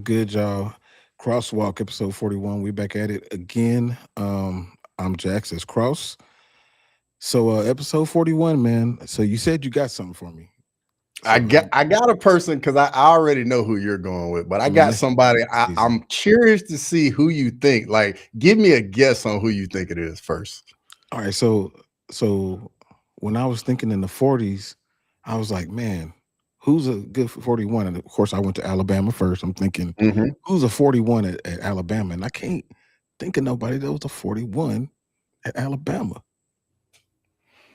good, y'all? Crosswalk episode 41. We back at it again. I'm Jax and Cross. So episode 41, man. So you said you got something for me. I So got a person because I already know who you're going with, but I got somebody. I'm curious to see who you think. Like, give me a guess on who you think it is first. All right, so when I was thinking in the 40s, I was like, man, who's a good 41? And of course, I went to Alabama first. I'm thinking, who's a 41 at Alabama? And I can't think of nobody that was a 41 at Alabama.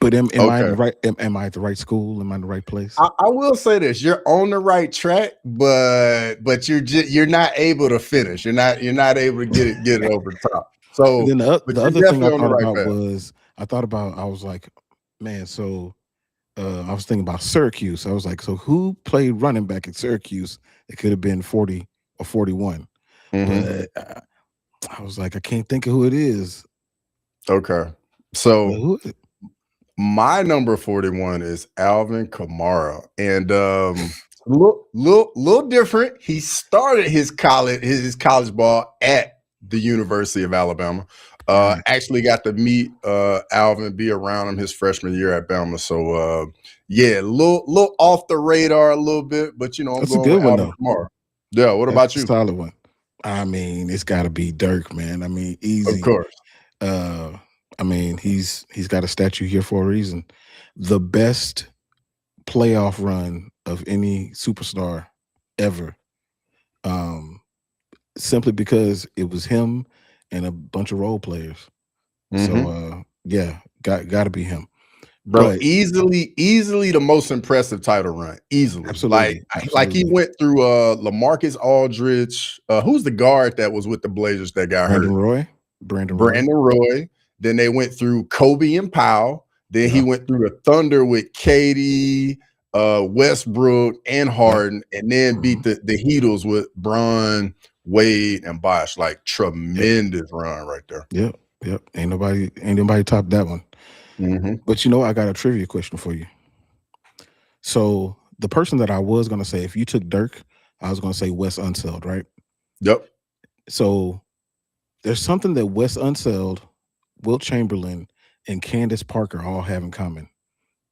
But am I the right? Am I at the right school? Am I in the right place? I will say this: you're on the right track, but you're not able to finish. You're not able to get it over the top. So and then the other thing I thought about was I was like, man. So I was thinking about Syracuse. I was like, so who played running back at Syracuse? It could have been 40 or 41. But I was like, I can't think of who it is. Okay, so who is it? My number 41 is Alvin Kamara, and little different. He started his college ball at the University of Alabama. Actually got to meet Alvin, be around him his freshman year at Bama. So yeah, little off the radar a little bit, but I'm That's going a good with one Alvin though. Kamara. Yeah, what about you? Solid one. I mean, it's got to be Dirk, man. I mean, easy. Of course. I mean, he's got a statue here for a reason. The best playoff run of any superstar ever. Simply because it was him and a bunch of role players. So yeah, got to be him. Bro, easily the most impressive title run. Easily. Absolutely. Like he went through LaMarcus Aldridge. Who's the guard that was with the Blazers that got hurt? Brandon Roy. Then they went through Kobe and Powell. Then he went through the Thunder with KD, Westbrook, and Harden, and then beat the Heatles with Bron, Wade, and Bosh. Like tremendous run right there. Yep. Ain't nobody top that one. But I got a trivia question for you. So the person that I was gonna say, if you took Dirk, I was gonna say Wes Unseld, right? Yep. So there's something that Wes Unseld, Wilt Chamberlain, and Candace Parker all have in common.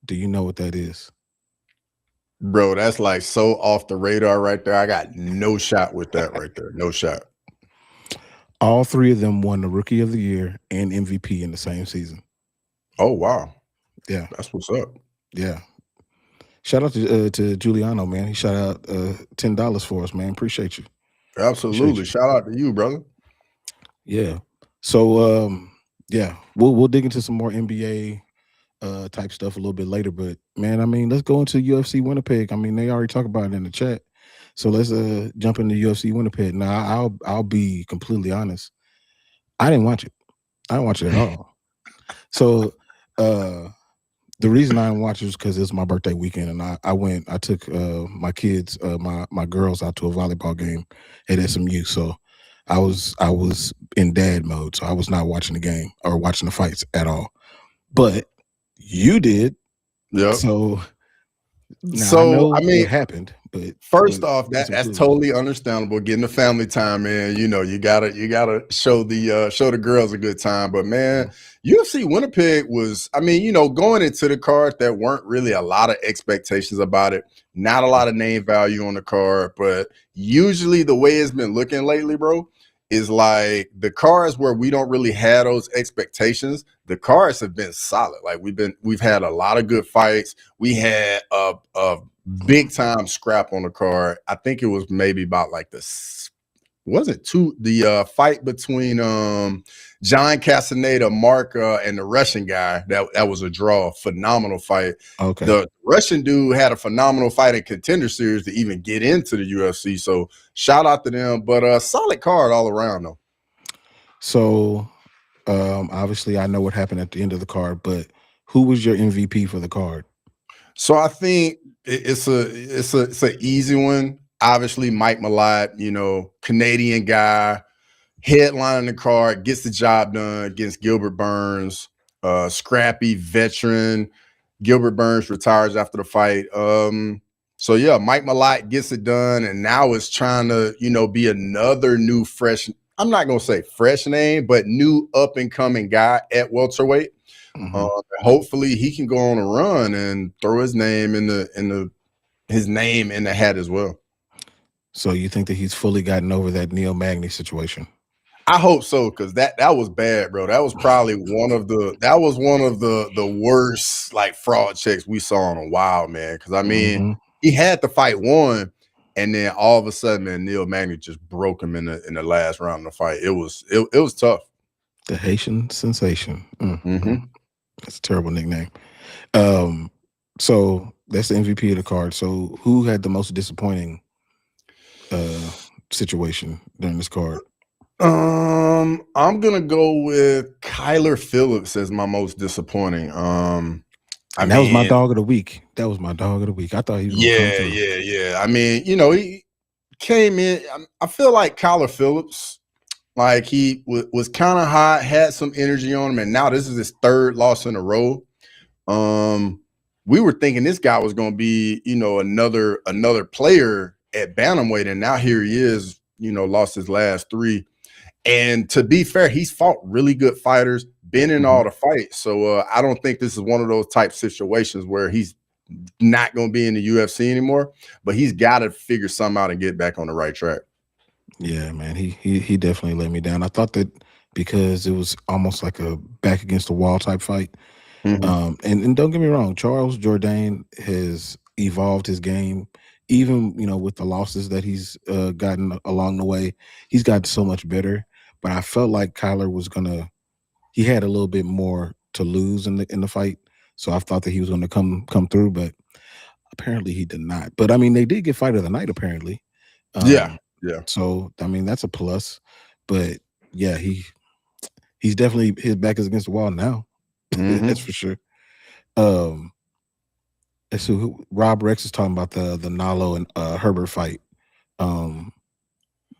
Do you know what that is? Bro, that's like so off the radar right there. I got no shot with that right there. No shot. All three of them won the Rookie of the Year and MVP in the same season. Oh, wow. Yeah. That's what's up. Yeah. Shout out to Giuliano, man. He shot out $10 for us, man. Appreciate you. Absolutely. Shout out to you, brother. Yeah. So yeah, we'll dig into some more NBA type stuff a little bit later. But man, I mean, let's go into UFC Winnipeg. I mean, they already talked about it in the chat. So let's jump into UFC Winnipeg. Now I'll be completely honest. I didn't watch it. I didn't watch it at all. So the reason I didn't watch it was because it's my birthday weekend, and I took my kids, my girls out to a volleyball game at SMU. So I was in dad mode, so I was not watching the game or watching the fights at all. But you did. Yeah. So I mean, it happened. But first off, that's totally understandable. Getting the family time in, you gotta show the girls a good time. But man, UFC Winnipeg was, I mean, going into the card, there weren't really a lot of expectations about it. Not a lot of name value on the card, but usually the way it's been looking lately, bro, is like the cards where we don't really have those expectations. The cards have been solid. Like we've had a lot of good fights. We had a big time scrap on the card. I think it was maybe about like the fight between John Castaneda, Mark, and the Russian guy. That was a draw. Phenomenal fight. Okay. The Russian dude had a phenomenal fight in Contender Series to even get into the UFC. So shout out to them. But a solid card all around though. So obviously I know what happened at the end of the card, but who was your MVP for the card? So I think it's an easy one. Obviously, Mike Malott, Canadian guy, headlining the card, gets the job done against Gilbert Burns, scrappy veteran. Gilbert Burns retires after the fight. So yeah, Mike Malott gets it done, and now it's trying to, be another new fresh. I'm not gonna say fresh name, but new up and coming guy at welterweight. Hopefully, he can go on a run and throw his name in the hat as well. So you think that he's fully gotten over that Neil Magny situation? I hope so, because that was bad, bro. That was probably one of the worst like fraud checks we saw in a while, man. Because I mean, he had the fight won, and then all of a sudden, man, Neil Magny just broke him in the last round of the fight. It was tough. The Haitian sensation. That's a terrible nickname. So that's the MVP of the card. So who had the most disappointing situation during this card? I'm gonna go with Kyler Phillips as my most disappointing. That was my dog of the week. I thought he was gonna come through. Yeah. I mean, he came in. I feel like Kyler Phillips, like he was kind of hot, had some energy on him, and now this is his third loss in a row. We were thinking this guy was gonna be, another player at bantamweight, and now here he is, lost his last 3. And to be fair, he's fought really good fighters, been in all the fights. So I don't think this is one of those type situations where he's not going to be in the UFC anymore, but he's got to figure something out and get back on the right track. Yeah, man, he definitely let me down. I thought that because it was almost like a back against the wall type fight. And don't get me wrong, Charles Jourdain has evolved his game. Even, with the losses that he's gotten along the way, he's gotten so much better. But I felt like Kyler he had a little bit more to lose in the fight. So I thought that he was gonna come through, but apparently he did not. But I mean, they did get fight of the night, apparently. Yeah. So I mean, that's a plus. But yeah, he's definitely, his back is against the wall now. That's for sure. So Rob Rex is talking about the Nalo and Herbert fight.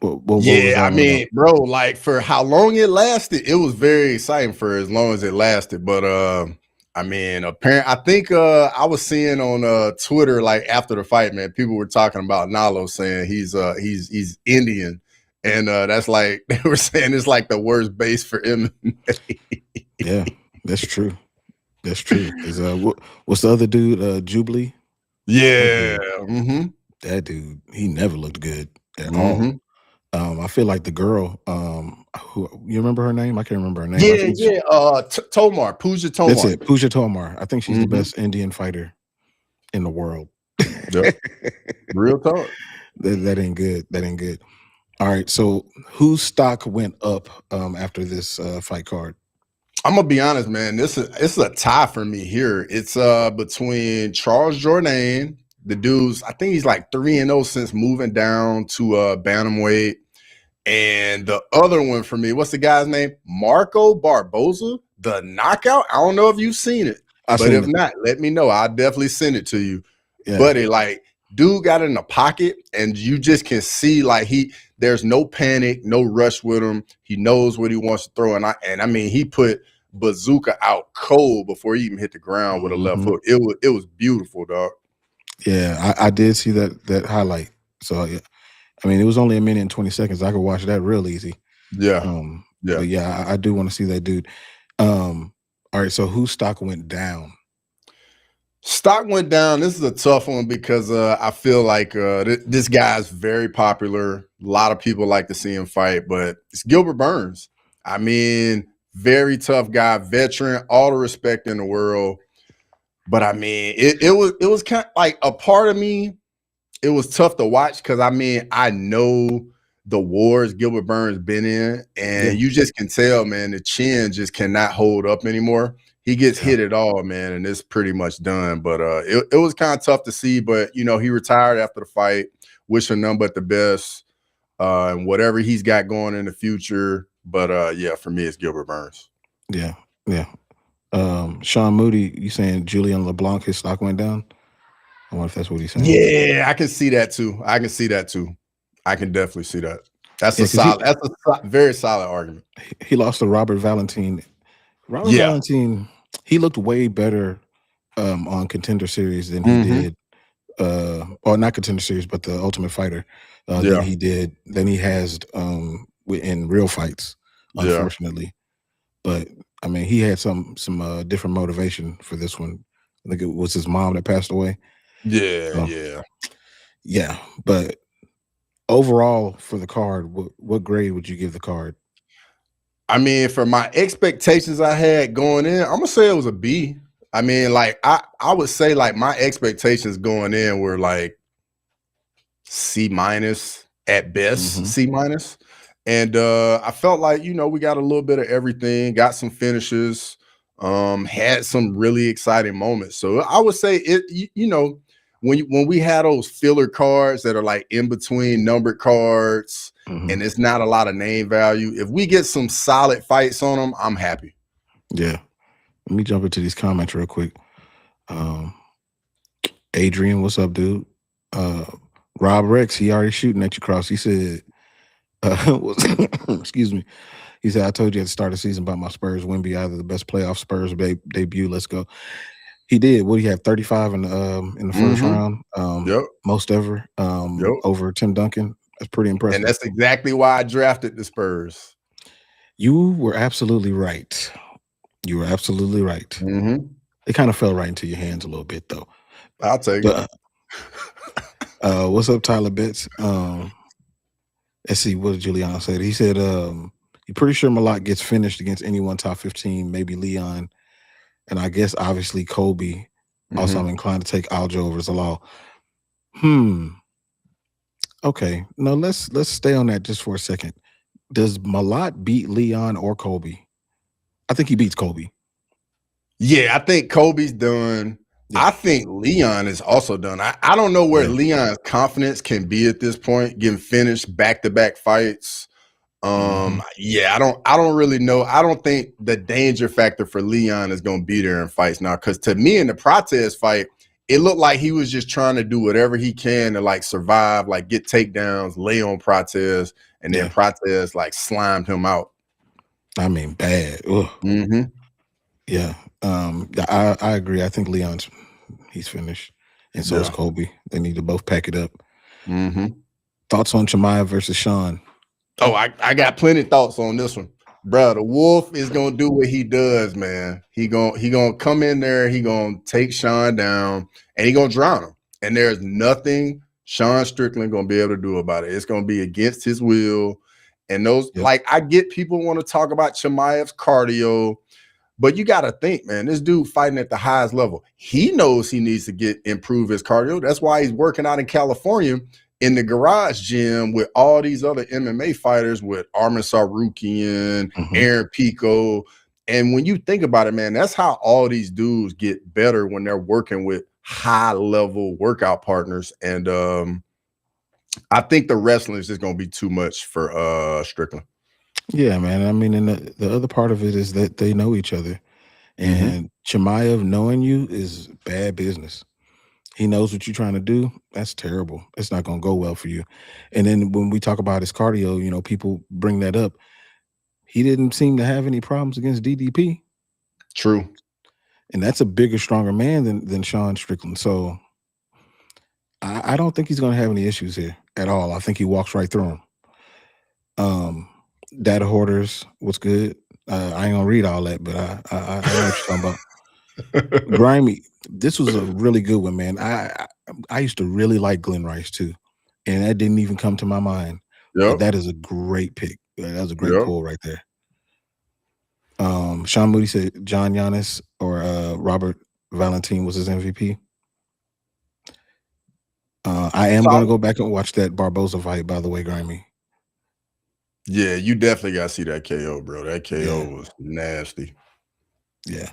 I mean, bro, like for how long it lasted, it was very exciting for as long as it lasted. But I mean, I think I was seeing on Twitter, like after the fight, man, people were talking about Nalo saying he's Indian, and that's like they were saying it's like the worst base for MMA. Yeah, that's true. That's true. Is what's the other dude? Jubilee. Yeah. That dude, he never looked good at all. I feel like the girl, who you remember her name? I can't remember her name. Tomar, Pooja Tomar. That's it, Pooja Tomar. I think she's the best Indian fighter in the world. Yep. Real talk. That ain't good. That ain't good. All right. So whose stock went up after this fight card? I'm gonna be honest, man. This is a tie for me here. It's between Charles Jourdain, the dude's, I think he's like 3-0 since moving down to bantamweight, and the other one for me, what's the guy's name? Marco Barboza, the knockout. I don't know if you've seen it, but if not, let me know. I'll definitely send it to you. Yeah. Buddy, like dude got in the pocket, and you just can see like there's no panic, no rush with him. He knows what he wants to throw, and I mean he put Bazooka out cold before he even hit the ground with a left hook. It was beautiful, dog. Yeah, I did see that highlight. So yeah, I mean it was only a minute and 20 seconds. I could watch that real easy. Yeah. But yeah, I do want to see that dude. All right, so whose stock went down? Stock went down. This is a tough one because I feel like this guy's very popular. A lot of people like to see him fight, but it's Gilbert Burns. I mean, very tough guy, veteran, all the respect in the world. But I mean, it was kind of like a part of me. It was tough to watch because I mean, I know the wars Gilbert Burns been in, and you just can tell, man, the chin just cannot hold up anymore. He gets hit at all, man, and it's pretty much done. But it was kind of tough to see. But he retired after the fight. Wish him nothing but the best, and whatever he's got going in the future. But yeah, for me, it's Gilbert Burns. Yeah. Sean Moody, you saying Julian LeBlanc, his stock went down? I wonder if that's what he's saying. Yeah, I can see that too. I can definitely see that. That's a very solid argument. He lost to Robert Valentin. Valentin, he looked way better on Contender Series than he did or not Contender Series, but the Ultimate Fighter, than he has in real fights, unfortunately. But I mean, he had some different motivation for this one. I think it was his mom that passed away. Yeah. But overall, for the card, what grade would you give the card? I mean, for my expectations I had going in, I'm gonna say it was a B. I mean, like I would say like my expectations going in were like C- at best, C-. And I felt like, we got a little bit of everything, got some finishes, had some really exciting moments. So I would say it, when we had those filler cards that are like in between numbered cards and it's not a lot of name value, if we get some solid fights on them, I'm happy. Yeah. Let me jump into these comments real quick. Adrian, what's up, dude? Rob Rex, he already shooting at you, Cross. He said, excuse me. He said, I told you at the start of the season about my Spurs win be either the best playoff Spurs debut. Let's go. He did. What, he had 35 in the first round? Most ever. Over Tim Duncan. That's pretty impressive. And that's exactly why I drafted the Spurs. You were absolutely right. You were absolutely right. It kind of fell right into your hands a little bit, though. I'll take it. What's up, Tyler Betts? Let's see, what did Juliana say? He said, you're pretty sure Malott gets finished against anyone top 15, maybe Leon, and I guess obviously Kobe. Also, I'm inclined to take Aljo over Zalal. Okay, no, let's stay on that just for a second. Does Malott beat Leon or Kobe? I think he beats Kobe. Yeah, I think Kobe's done. Yeah. I think Leon is also done. I don't know where Leon's confidence can be at this point, getting finished back-to-back fights. Yeah, I don't really know. I don't think the danger factor for Leon is going to be there in fights now, because to me in the Prates fight, it looked like he was just trying to do whatever he can to like survive, like get takedowns, lay on Prates, and then Prates like slimed him out. I mean, bad. Yeah. I agree. I think he's finished, and so is Kobe. They need to both pack it up. Thoughts on Jeremiyah versus Sean? Oh, I got plenty of thoughts on this one, bro. The Wolf is gonna do what he does, man. He gonna come in there. He gonna take Sean down, and he gonna drown him. And there's nothing Sean Strickland gonna be able to do about it. It's gonna be against his will. And those, like, I get people want to talk about Jeremiyah's cardio. But you got to think, man, this dude fighting at the highest level. He knows he needs to improve his cardio. That's why he's working out in California in the garage gym with all these other MMA fighters, with Armin Sarukian, Aaron Pico. And when you think about it, man, that's how all these dudes get better, when they're working with high-level workout partners. And I think the wrestling is just going to be too much for Strickland. Yeah, man. I mean, and the other part of it is that they know each other. And Jeremiyah knowing you is bad business. He knows what you're trying to do. That's terrible. It's not going to go well for you. And then when we talk about his cardio, people bring that up. He didn't seem to have any problems against DDP. True. And that's a bigger, stronger man than Sean Strickland. So I don't think he's going to have any issues here at all. I think he walks right through him. Data hoarders, what's good? I ain't gonna read all that, but I know what you're talking about. Grimy, this was a really good one, man. I used to really like Glenn Rice too, and that didn't even come to my mind. But that is a great pick. That was a great pull right there. Sean Moody said John Giannis or Robert Valentin was his MVP. I am going to go back and watch that Barboza fight, by the way, Grimy. Yeah, you definitely got to see that KO, bro. That KO was nasty. Yeah.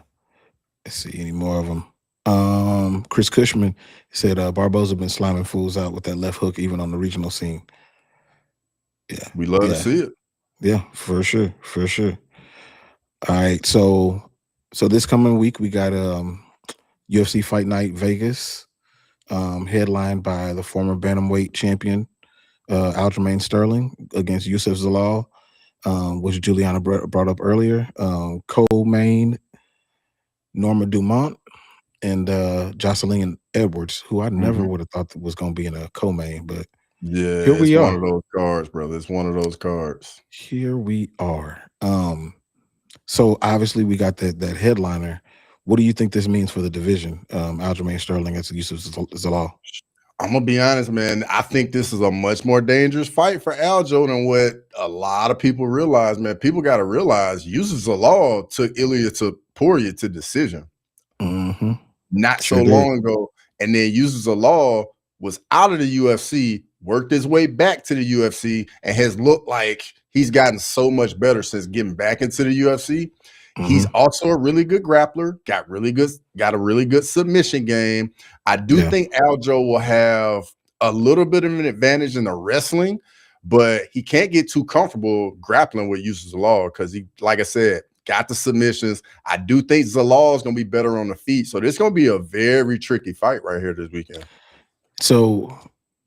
Let's see any more of them. Chris Cushman said Barboza been slamming fools out with that left hook, even on the regional scene. Yeah. We love to see it. Yeah, for sure. For sure. All right. So this coming week, we got UFC Fight Night Vegas, headlined by the former bantamweight champion, Aljamain Sterling, against Youssef Zalal, which Juliana brought up earlier. Co-main, Norma Dumont, and Jocelyn Edwards, who I never Mhm. would have thought was going to be in a co-main, but Yeah, here it's we one are. of those cards, brother. It's one of those cards. Here we are. So obviously we got that headliner. What do you think this means for the division? Aljamain Sterling against Youssef Zalal. I'm gonna be honest, man. I think this is a much more dangerous fight for Aljo than what a lot of people realize, man. People got to realize Youssef Zalal took Ilya Topuria to decision Mm-hmm. not Sure so did. long ago, and then Youssef Zalal was out of the UFC, worked his way back to the UFC, and has looked like he's gotten so much better since getting back into the UFC. He's Mm-hmm. also a really good grappler, got a really good submission game. I do Yeah. think Aljo will have a little bit of an advantage in the wrestling, but he can't get too comfortable grappling with Youssef Zalal because he, like I said, got the submissions. I do think Zalal is going to be better on the feet. So this is going to be a very tricky fight right here this weekend. So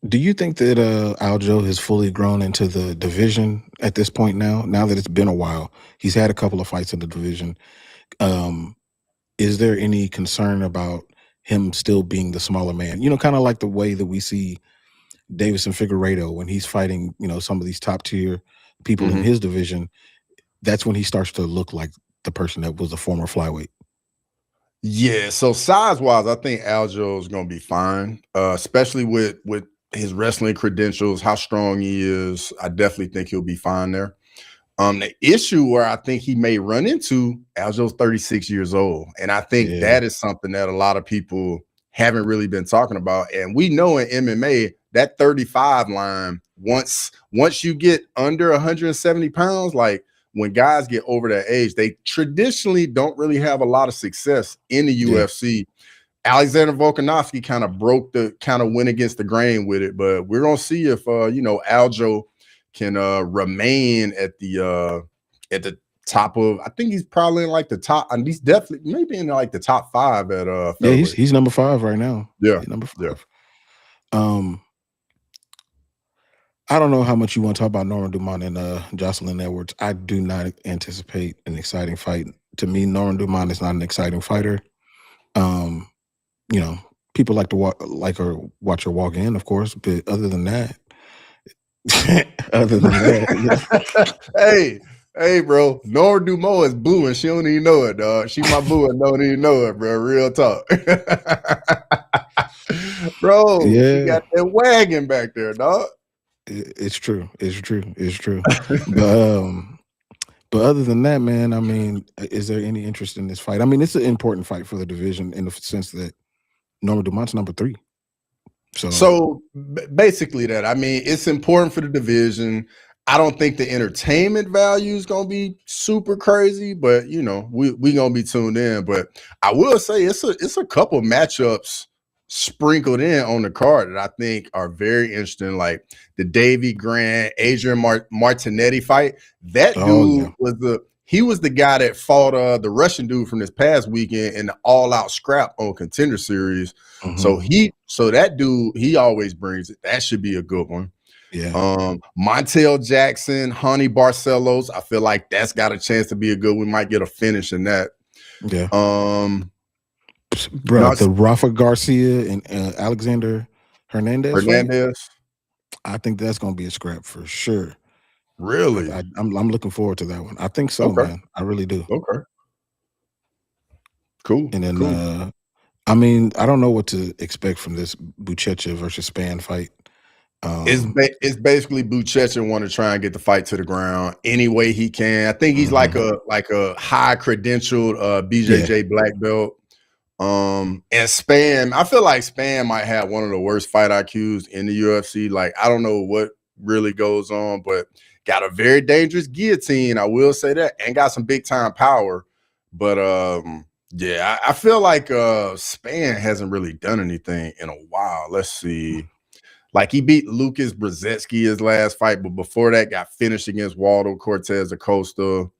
do you think that Aljo has fully grown into the division at this point now that it's been a while? He's had a couple of fights in the division. Is there any concern about him still being the smaller man? Kind of like the way that we see Davison Figueiredo when he's fighting, some of these top tier people in his division. That's when he starts to look like the person that was a former flyweight. Yeah, so size-wise, I think Aljo is going to be fine, especially with his wrestling credentials, how strong he is. I definitely think he'll be fine there. The issue where I think he may run into, Aljo's 36 years old, and I think that is something that a lot of people haven't really been talking about. And we know in MMA that 35 line, once you get under 170 pounds, like when guys get over that age, they traditionally don't really have a lot of success in the UFC. Alexander Volkanovski kind of went against the grain with it, but we're gonna see if Aljo can remain at the top of. I think he's probably in like the top, and he's definitely maybe in like the top 5 at featherweight. He's number 5 right now. Yeah, He's number 5. Yeah. I don't know how much you want to talk about Norman Dumont and Jocelyn Edwards. I do not anticipate an exciting fight. To me, Norman Dumont is not an exciting fighter. People like to watch her walk in, of course, but other than that, Hey, bro, Norman Dumont is blue and she don't even know it, dog. She my boo and don't even know it, bro. Real talk. Bro, she got that wagon back there, dog. It's true. But other than that, man, I mean, is there any interest in this fight? I mean, it's an important fight for the division in the sense that Norman Dumont's number 3. So basically that, I mean, it's important for the division. I don't think the entertainment value is going to be super crazy, but we going to be tuned in. But I will say it's a couple matchups sprinkled in on the card that I think are very interesting, like the Davy Grant, Adrian Martinetti fight. That dude was the guy that fought the Russian dude from this past weekend in the all-out scrap on Contender Series. So that dude, he always brings it. That should be a good one. Yeah. Montel Jackson, Honey Barcelos. I feel like that's got a chance to be a good one. We might get a finish in that. Yeah. Bro, the Rafa Garcia and Alexander Hernandez fight, I think that's going to be a scrap for sure. Really? I'm looking forward to that one. I think so, man. I really do. Okay. Cool. And then, I mean, I don't know what to expect from this Buchecha versus Spann fight. It's basically Buchecha want to try and get the fight to the ground any way he can. I think he's like a high credentialed BJJ black belt. And Spann, I feel like Spann might have one of the worst fight IQs in the UFC. Like, I don't know what really goes on, but got a very dangerous guillotine, I will say that, and got some big time power. But yeah, I feel like Spann hasn't really done anything in a while. Let's see. Like, he beat Lucas Brzezinski his last fight, but before that got finished against Waldo Cortez Acosta,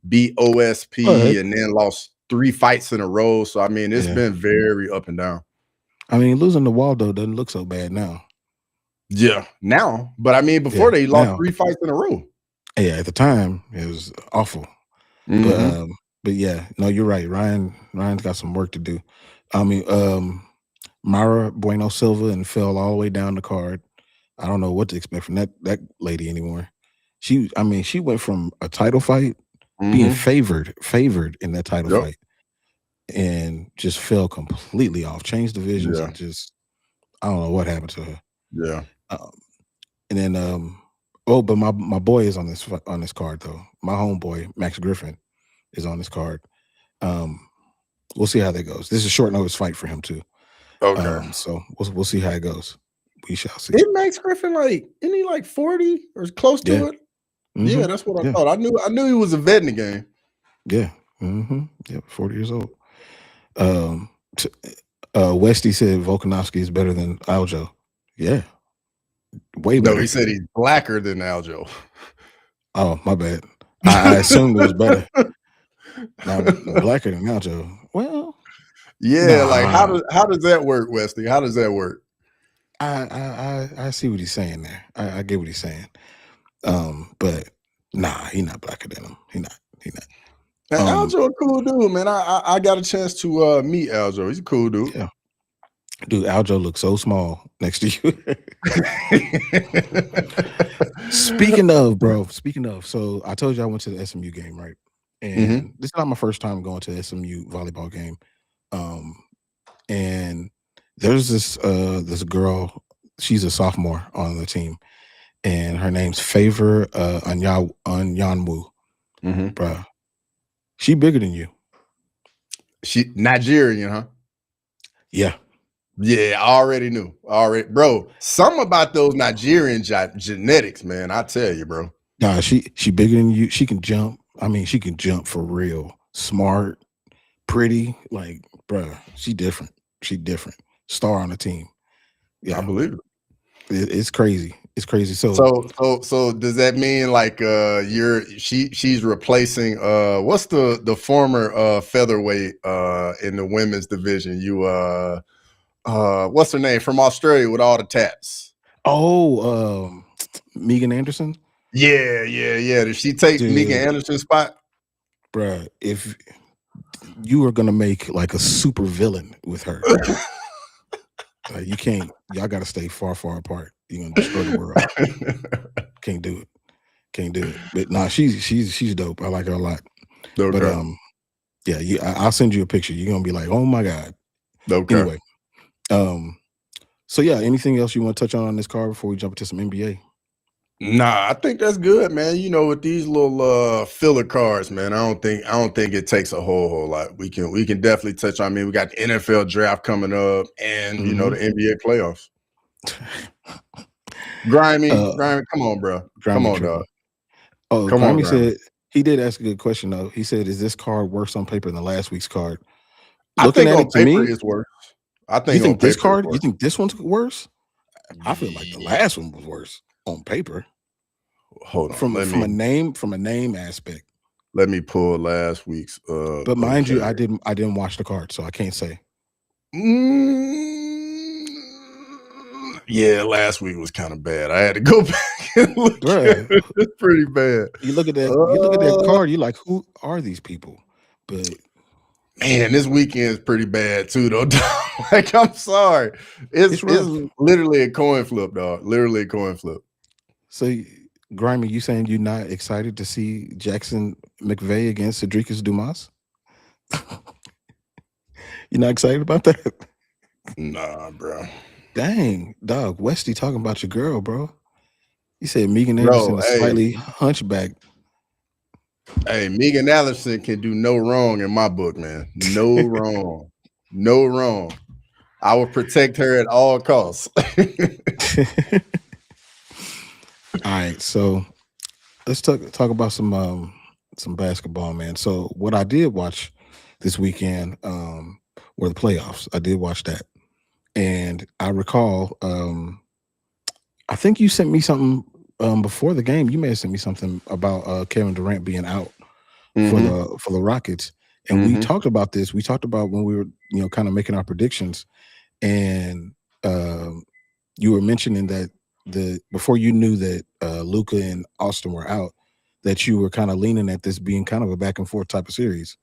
beat OSP, and then lost 3 fights in a row. So, I mean, it's been very up and down. I mean, losing to Waldo doesn't look so bad now. Yeah, now. But, I mean, before they lost 3 fights in a row. Yeah, at the time, it was awful. But yeah, no, you're right. Ryan's got some work to do. I mean, Myra Bueno Silva and fell all the way down the card. I don't know what to expect from that lady anymore. She went from a title fight being favored in that title fight, and just fell completely off. Changed divisions and just I don't know what happened to her. Yeah. And then but my boy is on this card though. My homeboy Max Griffin is on this card. We'll see how that goes. This is a short notice fight for him too. Okay. So we'll see how it goes. We shall see. Isn't Max Griffin isn't he like 40 or close to it? Mm-hmm. Yeah, that's what I thought. I knew he was a vet in the game. Yeah. Yeah, 40 years old. Westy said Volkanovski is better than Aljo. Yeah. Way better. No, he said he's blacker than Aljo. Oh, my bad. I assumed it was better. Now, blacker than Aljo. Well, yeah, how does that work, Westy? How does that work? I see what he's saying there. I get what he's saying. But nah, he's not blacker than him. He not. And Aljo a cool dude, man. I got a chance to meet Aljo. He's a cool dude. Yeah. Dude, Aljo looks so small next to you. Speaking of, so I told you I went to the SMU game, right? And this is not my first time going to the SMU volleyball game. And there's this girl, she's a sophomore on the team, and her name's Favor Anyanwu. Bruh. She bigger than you. She Nigerian, huh? Yeah. Yeah, I already knew. Bro, something about those Nigerian genetics, man. I tell you, bro. Nah, she bigger than you. She can jump. I mean, she can jump for real. Smart, pretty. Like, bruh, she different. She different. Star on the team. Yeah, I believe it. It's crazy. It's crazy. So does that mean like she's replacing what's the former featherweight in the women's division? What's her name from Australia with all the tats? Oh, Megan Anderson. Yeah. Did she take Megan Anderson's spot? Bruh, if you are gonna make like a super villain with her, you can't. Y'all got to stay far apart. You're gonna destroy the world. Can't do it. But nah, she's dope. I like her a lot. Okay. But I'll send you a picture. You're gonna be like, oh my god. Okay. Anyway, so yeah, anything else you want to touch on this card before we jump into some NBA? Nah, I think that's good, man. You know, with these little filler cards, man, I don't think it takes a whole lot. We can definitely touch on. I mean, we got the NFL draft coming up, and you know the NBA playoffs. Grimy, come on, bro. Come on, dog. Oh, Grimy said he did ask a good question though. He said, "Is this card worse on paper than last week's card?" I think on paper it's worse. I think you think this card. You think this one's worse? I feel like the last one was worse on paper. Hold on, from a name aspect. Let me pull last week's. But mind you, I didn't watch the card, so I can't say. Yeah, last week was kind of bad. I had to go back and look. It's pretty bad. You look at that card. You're like, who are these people? But man, this weekend is pretty bad too, though. Like, I'm sorry, it's literally a coin flip, dog. Literally a coin flip. So, Grimy, you saying you're not excited to see Jackson McVeigh against Cedricus Dumas? You're not excited about that? Nah, bro. Dang, dog. Westy talking about your girl, bro. He said Megan Anderson is slightly hunchback. Hey, Megan Anderson can do no wrong in my book, man. No wrong. No wrong. I will protect her at all costs. All right, so let's talk about some basketball, man. So what I did watch this weekend were the playoffs. I did watch that, and I recall I think you sent me something before the game. You may have sent me something about Kevin Durant being out for the Rockets, and we talked about this. We talked about when we were kind of making our predictions, and you were mentioning that before you knew that Luka and Austin were out, that you were kind of leaning at this being kind of a back and forth type of series.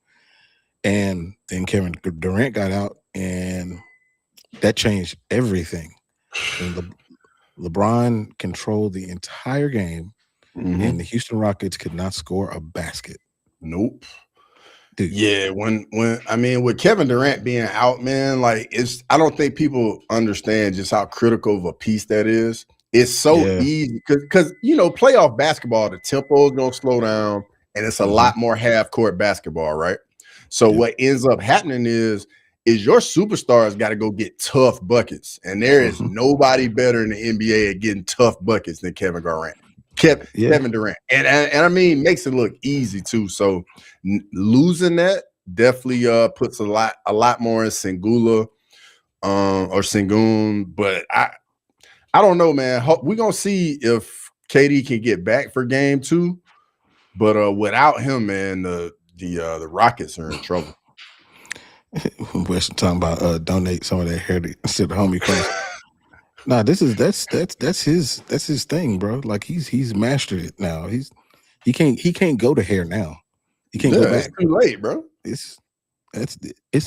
And then Kevin Durant got out, and that changed everything. And LeBron controlled the entire game, and the Houston Rockets could not score a basket. Nope. Dude. Yeah, when I mean, with Kevin Durant being out, man, like I don't think people understand just how critical of a piece that is. It's so easy because playoff basketball, the tempo is gonna slow down, and it's a lot more half court basketball, right? So what ends up happening is your superstars got to go get tough buckets, and there is nobody better in the NBA at getting tough buckets than Kevin Durant. Kevin Durant, and I mean, makes it look easy too. So losing that definitely puts a lot more in Sengun, or Sengun. But I don't know, man. We're gonna see if KD can get back for game 2. But without him, man, the Rockets are in trouble. We're talking about donate some of that hair to the homie Cross. Nah, that's his thing, bro. Like he's mastered it now. He can't go to hair now. He can't go back. It's too late, bro. It's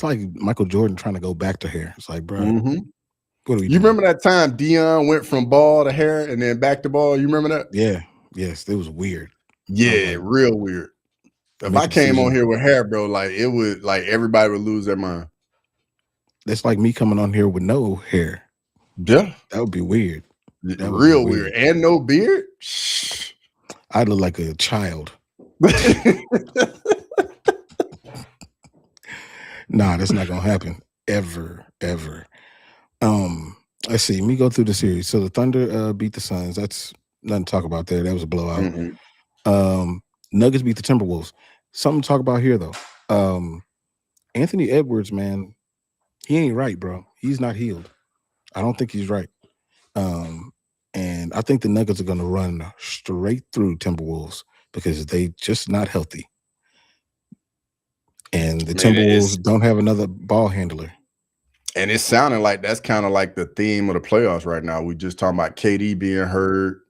like Michael Jordan trying to go back to hair. It's like, bro, what are we doing? Remember that time Dion went from ball to hair and then back to ball? You remember that? Yeah. Yes, it was weird. Yeah, real weird. If I came on here with hair, bro, like it would, like everybody would lose their mind. That's like me coming on here with no hair. Yeah, that would be weird. Real weird. And no beard. I look like a child. Nah, that's not gonna happen ever. Let's see. Let me go through the series. So the Thunder beat the Suns. That's nothing to talk about there. That was a blowout. Nuggets beat the Timberwolves. Something to talk about here though. Anthony Edwards, man, he ain't right, bro. He's not healed. I don't think he's right. And I think the Nuggets are going to run straight through Timberwolves because they just not healthy. And the Timberwolves don't have another ball handler. And it's sounding like that's kind of like the theme of the playoffs right now. We just talking about KD being hurt,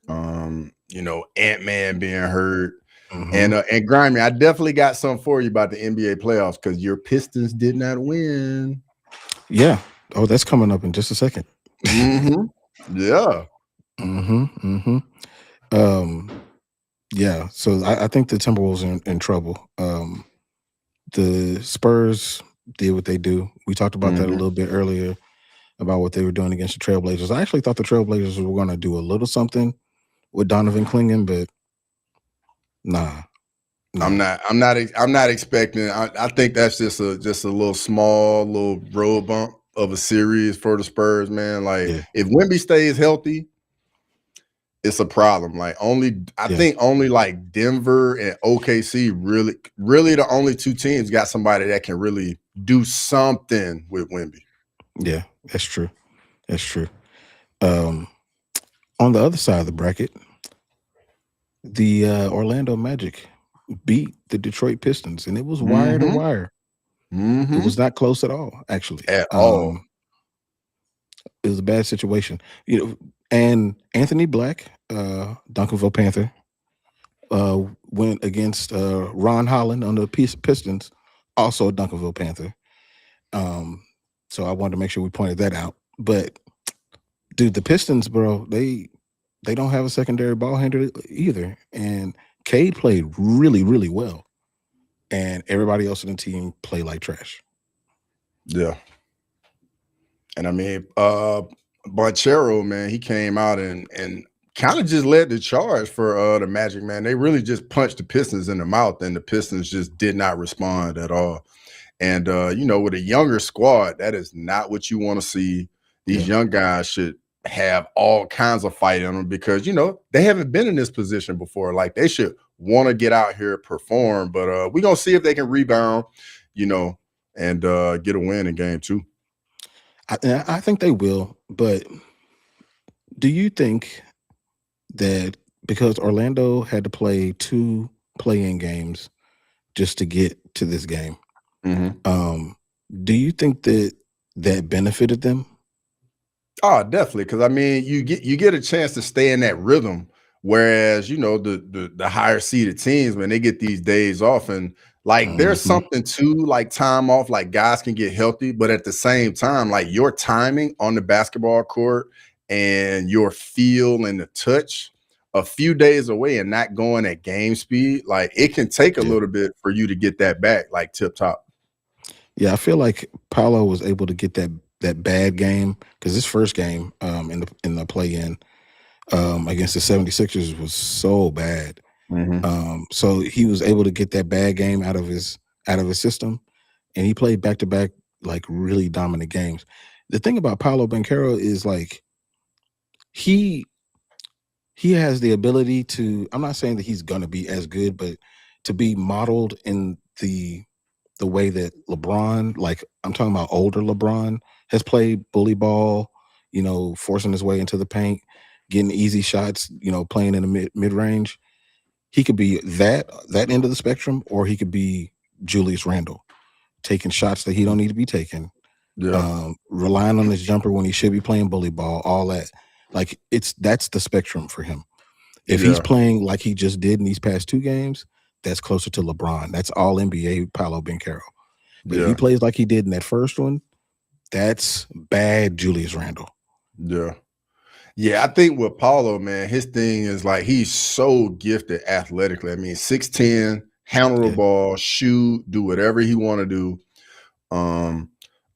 Ant-Man being hurt. And Grimy, I definitely got something for you about the NBA playoffs because your Pistons did not win. Yeah. Oh, that's coming up in just a second. Yeah. Yeah. So I think the Timberwolves are in trouble. The Spurs did what they do. We talked about that a little bit earlier about what they were doing against the Trailblazers. I actually thought the Trailblazers were going to do a little something with Donovan Clingan, but nah. I'm not expecting. I think that's just a little small road bump of a series for the Spurs, man. Like if Wemby stays healthy, it's a problem. Like I think only like Denver and OKC really the only two teams got somebody that can really do something with Wemby. Yeah, that's true. That's true. On the other side of the bracket, the Orlando Magic beat the Detroit Pistons, and it was wire to wire. It was not close at all, actually. At all. It was a bad situation. And Anthony Black, Duncanville Panther, went against Ron Holland on the Pistons, also a Duncanville Panther. So I wanted to make sure we pointed that out. But dude, the Pistons, bro, they don't have a secondary ball handler either. And Cade played really, really well. And everybody else in the team played like trash. Yeah. And I mean, Banchero, man, he came out and kind of just led the charge for the Magic, man. They really just punched the Pistons in the mouth, and the Pistons just did not respond at all. And, with a younger squad, that is not what you want to see. These young guys should have all kinds of fight in them because, they haven't been in this position before. Like, they should want to get out here, perform. But we're going to see if they can rebound, and get a win in game 2. I think they will. But do you think that because Orlando had to play 2 play-in games just to get to this game, do you think that benefited them? Oh, definitely. Because I mean, you get a chance to stay in that rhythm. Whereas, the higher seeded teams, when they get these days off, and Like there's something to like time off, like guys can get healthy, but at the same time, like your timing on the basketball court and your feel and the touch a few days away and not going at game speed, like it can take a little bit for you to get that back, like tip top. Yeah, I feel like Paolo was able to get that bad game because his first game in the play-in against the 76ers was so bad. So he was able to get that bad game out of his system, and he played back-to-back like really dominant games. The thing about Paolo Banchero is like he has the ability to, I'm not saying that he's going to be as good, but to be modeled in the way that LeBron, like I'm talking about older LeBron, has played bully ball, forcing his way into the paint, getting easy shots, playing in the mid-range. He could be that end of the spectrum, or he could be Julius Randle, taking shots that he don't need to be taking, relying on his jumper when he should be playing bully ball, all that. Like that's the spectrum for him. If he's playing like he just did in these past two games, that's closer to LeBron. That's all NBA Paolo Banchero. But if he plays like he did in that first one, that's bad Julius Randle. Yeah, I think with Paulo, man, his thing is like he's so gifted athletically. I mean, 6'10", handle the ball, shoot, do whatever he want to do.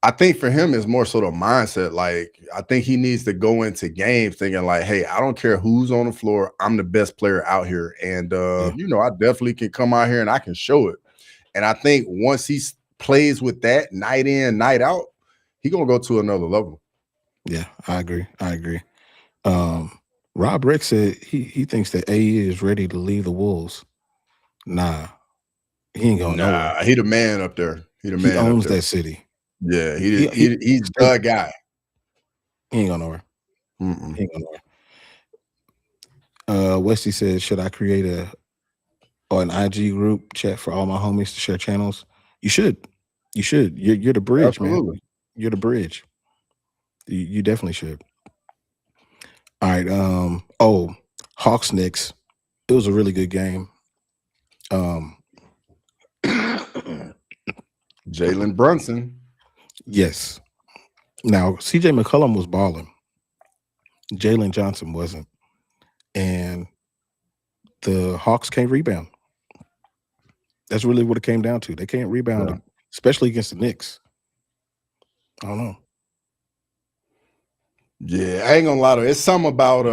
I think for him it's more sort of mindset. Like I think he needs to go into games thinking like, hey, I don't care who's on the floor. I'm the best player out here. And I definitely can come out here and I can show it. And I think once he plays with that night in, night out, he's gonna go to another level. Yeah, I agree. Rob Rick said he thinks that AE is ready to leave the Wolves. Nah, he ain't going nowhere. He the man up there. He owns that city. Yeah, he's the guy. He ain't going nowhere. He ain't going nowhere. Westy says, should I create an IG group chat for all my homies to share channels? You should. You're the bridge, man. You're the bridge. You definitely should. All right. Hawks Knicks. It was a really good game. Jalen Brunson. Yes. Now, CJ McCollum was balling. Jalen Johnson wasn't. And the Hawks can't rebound. That's really what it came down to. They can't rebound, especially against the Knicks. I don't know. Yeah, I ain't gonna lie to you. It's something about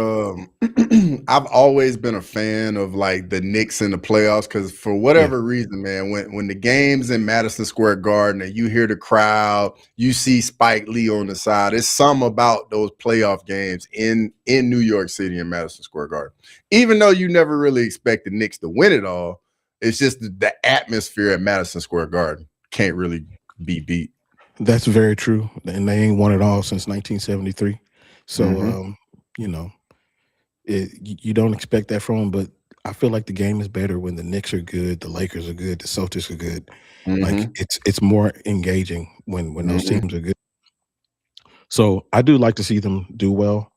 I've always been a fan of like the Knicks in the playoffs because for whatever reason, man, when the game's in Madison Square Garden and you hear the crowd, you see Spike Lee on the side. It's something about those playoff games in New York City and Madison Square Garden. Even though you never really expect the Knicks to win it all, it's just the atmosphere at Madison Square Garden can't really be beat. That's very true, and they ain't won it all since 1973. So, you don't expect that from them, but I feel like the game is better when the Knicks are good, the Lakers are good, the Celtics are good. Like it's more engaging when those teams are good. So I do like to see them do well,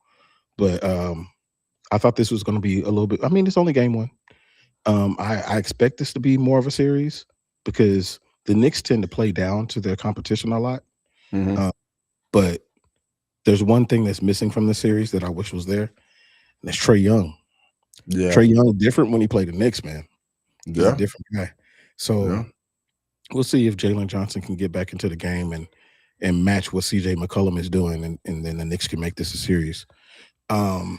but I thought this was going to be a little bit. I mean, it's only game one. I expect this to be more of a series because the Knicks tend to play down to their competition a lot. But there's one thing that's missing from the series that I wish was there, and that's Trae Young. Yeah. Trae Young is different when he played the Knicks, man. He's a different guy. So we'll see if Jalen Johnson can get back into the game and match what CJ McCollum is doing, and then the Knicks can make this a series. Let's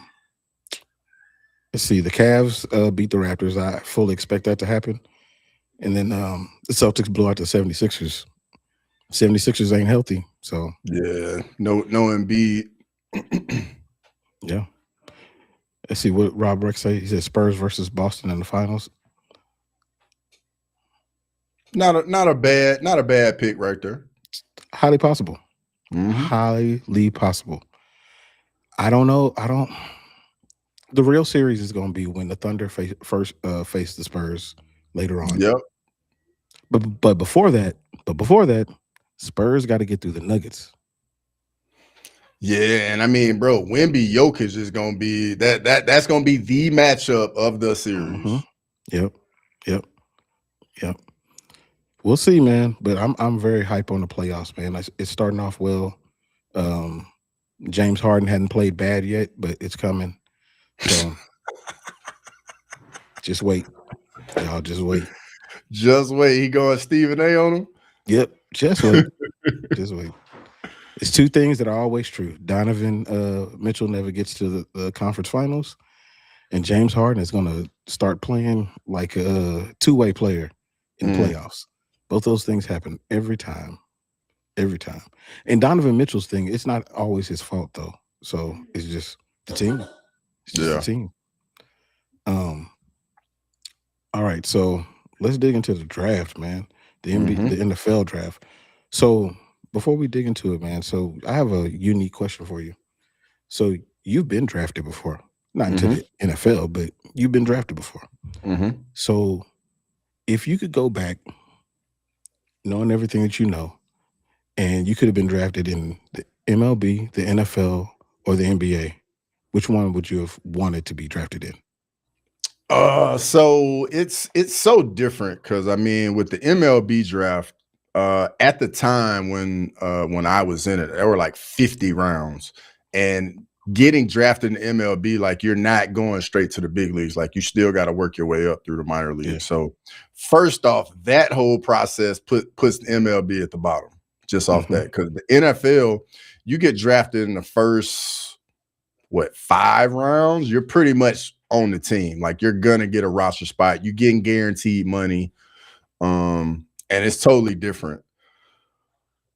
see. The Cavs beat the Raptors. I fully expect that to happen. And then the Celtics blew out the 76ers. 76ers ain't healthy, so no Embiid. Yeah. Let's see what Rob Rex say. He said Spurs versus Boston in the finals. Not a bad pick right there. Highly possible. Highly possible. I don't know. The real series is going to be when the Thunder face the Spurs later on. Yep. But before that, Spurs got to get through the Nuggets. Yeah, and I mean, bro, Wemby Jokic is gonna be that's gonna be the matchup of the series. Yep. We'll see, man. But I'm very hype on the playoffs, man. It's starting off well. Um, James Harden hadn't played bad yet, but it's coming. So just wait, y'all. Just wait. Just wait. He going Stephen A on him. Yep. Just wait. Just wait. It's two things that are always true. Donovan Mitchell never gets to the conference finals, and James Harden is going to start playing like a two-way player in the playoffs. Both those things happen every time. Every time. And Donovan Mitchell's thing, it's not always his fault, though. So it's just the team. It's just the team. All right, so let's dig into the draft, man. The NFL draft. So before we dig into it, man, so I have a unique question for you. So you've been drafted before, not into the NFL, but you've been drafted before. So if you could go back, knowing everything that you know, and you could have been drafted in the MLB, the NFL, or the NBA, which one would you have wanted to be drafted in? So it's so different because I mean, with the MLB draft, at the time when I was in it, there were like 50 rounds, and getting drafted in MLB, like you're not going straight to the big leagues. Like you still got to work your way up through the minor leagues. Yeah. So first off, that whole process puts the MLB at the bottom just off that, because the NFL, you get drafted in the first 5 rounds, you're pretty much on the team. Like you're gonna get a roster spot, you're getting guaranteed money, and it's totally different.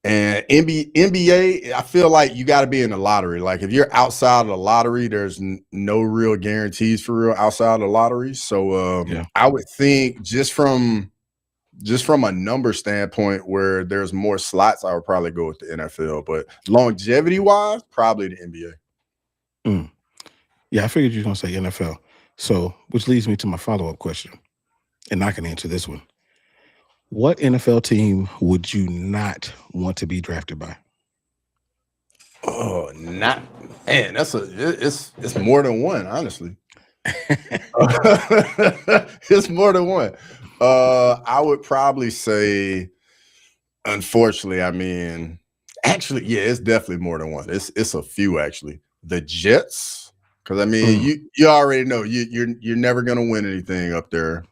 And NBA, I feel like you got to be in the lottery. Like if you're outside of the lottery, there's no real guarantees for real outside of the lottery. So I would think just from a number standpoint where there's more slots, I would probably go with the NFL. But longevity wise, probably the NBA. Yeah, I figured you were going to say NFL. So, which leads me to my follow-up question, and I can answer this one. What NFL team would you not want to be drafted by? Oh, man, it's more than one, honestly. It's more than one. I would probably say, unfortunately, I mean, actually, yeah, it's definitely more than one. It's a few actually. The Jets, because I mean, you already know you're never gonna win anything up there.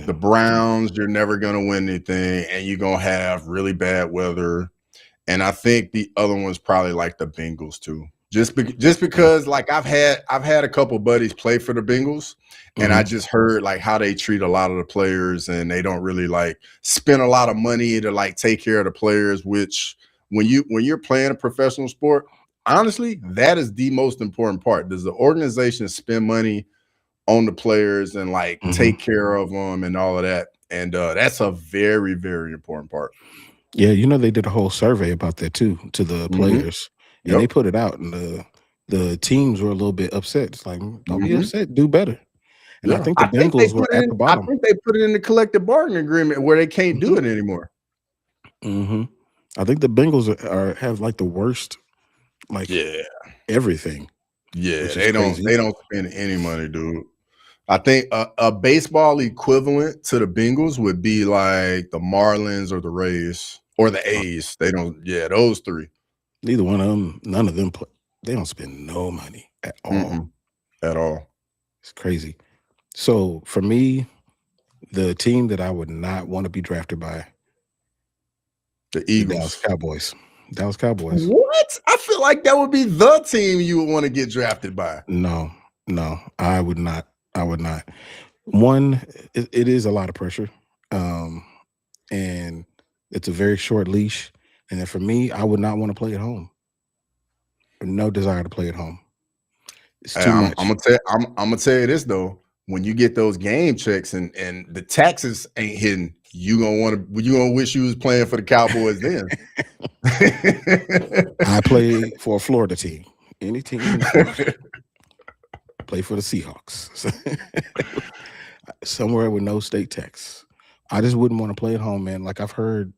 The Browns, you're never gonna win anything, and you're gonna have really bad weather. And I think the other one's probably like the Bengals too. Just because like I've had a couple buddies play for the Bengals, and I just heard like how they treat a lot of the players, and they don't really like spend a lot of money to like take care of the players, which when you're playing a professional sport, honestly, that is the most important part. Does the organization spend money on the players and like take care of them and all of that? And that's a very, very important part. Yeah, you know, they did a whole survey about that too, to the players, and they put it out, and the teams were a little bit upset. It's like, don't be upset, do better. And I think the Bengals were at the bottom. I think they put it in the collective bargaining agreement where they can't do it anymore. I think the Bengals have like the worst, like everything. Yeah, they don't spend any money, dude. I think a baseball equivalent to the Bengals would be like the Marlins or the Rays or the A's. They don't, those three. Neither one of them, none of them, they don't spend no money at all. At all. It's crazy. So for me, the team that I would not want to be drafted by, the Eagles. Dallas Cowboys. What? I feel like that would be the team you would want to get drafted by. No, I would not. One, it is a lot of pressure, and it's a very short leash. And then for me, I would not want to play at home. No desire to play at home. It's too much. I'm gonna tell you this though. When you get those game checks and the taxes ain't hitting, you gonna wish you was playing for the Cowboys then. I play for a Florida team. Any team in Florida. Play for the Seahawks. Somewhere with no state tax. I just wouldn't want to play at home, man. Like I've heard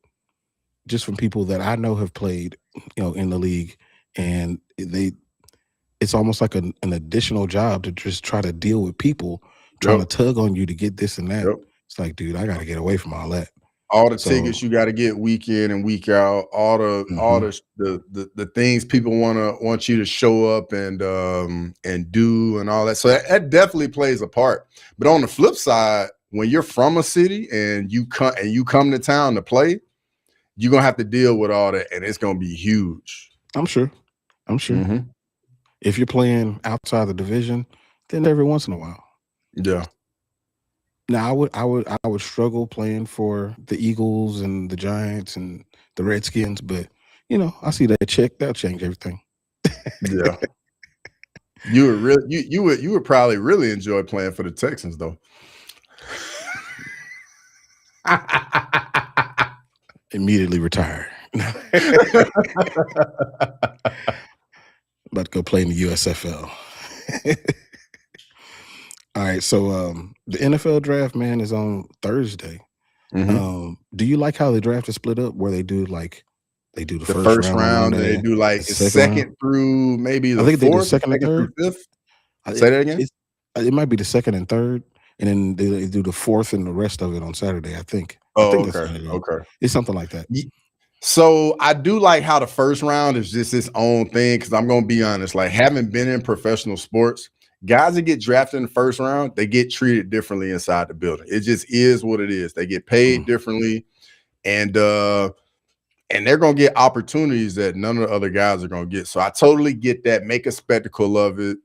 just from people that I know have played, in the league, and it's almost like an additional job to just try to deal with people trying to tug on you to get this and that. It's like, dude, I got to get away from all that. All the tickets you got to get week in and week out. All the things people want you to show up and do and all that. So that definitely plays a part. But on the flip side, when you're from a city and you come to town to play, you're gonna have to deal with all that, and it's gonna be huge. I'm sure. Mm-hmm. If you're playing outside the division, then every once in a while. Yeah. Now I would struggle playing for the Eagles and the Giants and the Redskins, but I see that check, that'll change everything. Yeah. You would probably really enjoy playing for the Texans though. Immediately retire. About to go play in the USFL. All right, so the NFL draft, man, is on Thursday. Do you like how the draft is split up, where they do the first round, they do like second through maybe the I think fourth, they do second and third, fifth. Say that again. It might be the second and third, and then they do the fourth and the rest of it on Saturday. I think. Okay. It's something like that. So I do like how the first round is just its own thing, because I'm going to be honest, like having been in professional sports, guys that get drafted in the first round, they get treated differently inside the building. It just is what it is. They get paid differently, and they're going to get opportunities that none of the other guys are going to get. So I totally get that. Make a spectacle of it.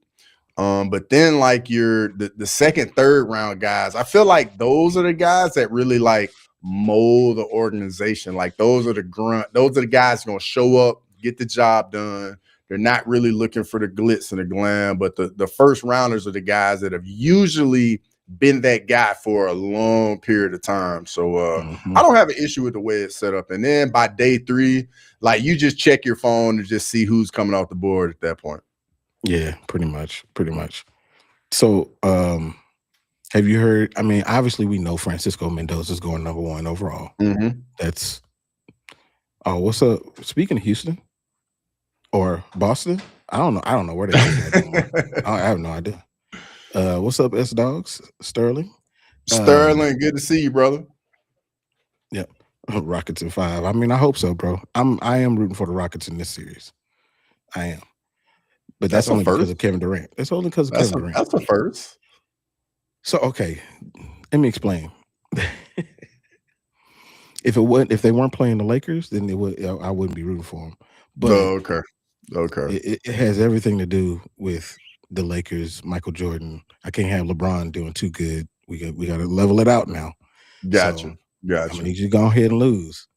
But then like the second, third round guys, I feel like those are the guys that really like mold the organization. Like those are the guys who are going to show up, get the job done. They're not really looking for the glitz and the glam, but the first rounders are the guys that have usually been that guy for a long period of time. So I don't have an issue with the way it's set up. And then by day 3, like you just check your phone and just see who's coming off the board at that point. Yeah, pretty much. So have you heard? I mean, obviously we know Fernando Mendoza is going number 1 overall. That's what's up? Speaking of Houston or Boston, I don't know where they are. I have no idea. What's up, S Dogs? Sterling, good to see you, brother. Yep, Rockets in 5. I mean, I hope so, bro. I am rooting for the Rockets in this series. I am, but that's only because of Kevin Durant. It's only because of Kevin Durant. That's the first. So okay, let me explain. If they weren't playing the Lakers, then I wouldn't be rooting for them. But okay. It has everything to do with the Lakers, Michael Jordan. I can't have LeBron doing too good. We got to level it out now. Gotcha. I'm gonna need you to go ahead and lose.